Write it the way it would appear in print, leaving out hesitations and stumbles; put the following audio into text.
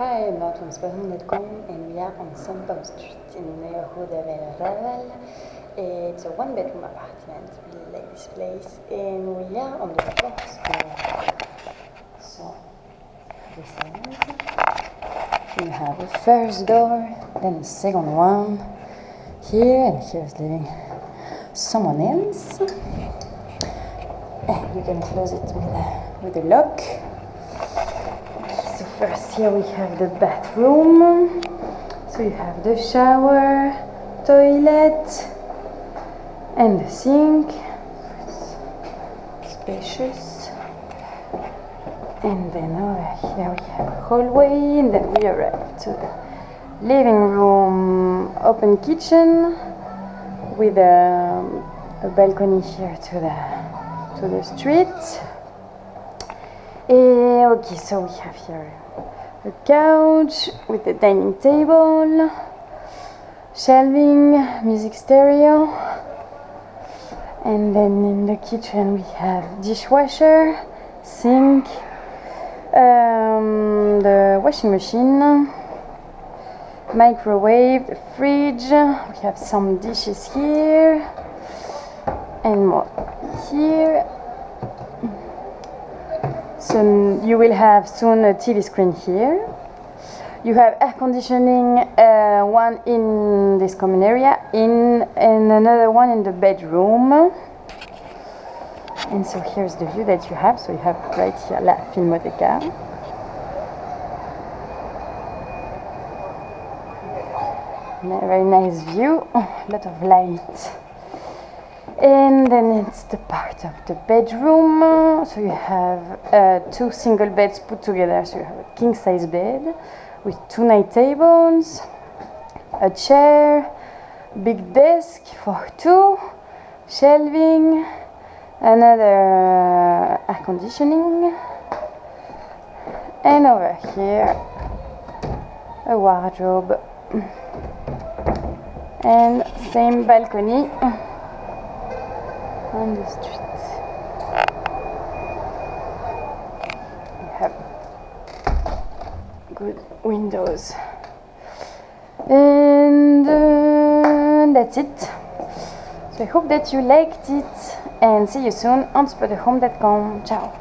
Hi, I'm not from Spotahome.com, and we are on Saint-Paul Street in the neighborhood of Raval. It's a one-bedroom apartment, really like this place, and we are on the fourth floor. So, this is. You have a first door, then a second one here, and here's living someone else. And you can close it with a lock. So first here we have the bathroom. So you have the shower, toilet, and the sink. It's spacious. And then over here we have a hallway, and then we arrive to the living room, open kitchen with a balcony here to the street. Okay, so we have here a couch with a dining table, shelving, music stereo, and then in the kitchen we have dishwasher, sink, the washing machine, microwave, the fridge. We have some dishes here and more here. So you will have soon a TV screen here. You have air conditioning, one in this common area, and another one in the bedroom. And so here's the view that you have. So you have right here La Filmoteca. Very nice view, a lot of light. And then it's the part of the bedroom. So you have two single beds put together. So you have a king size bed with two night tables, a chair, big desk for two, shelving, another air conditioning, and over here a wardrobe, and same balcony on the street. You have good windows, and that's it. So I hope that you liked it, and see you soon on Spotahome.com. Ciao.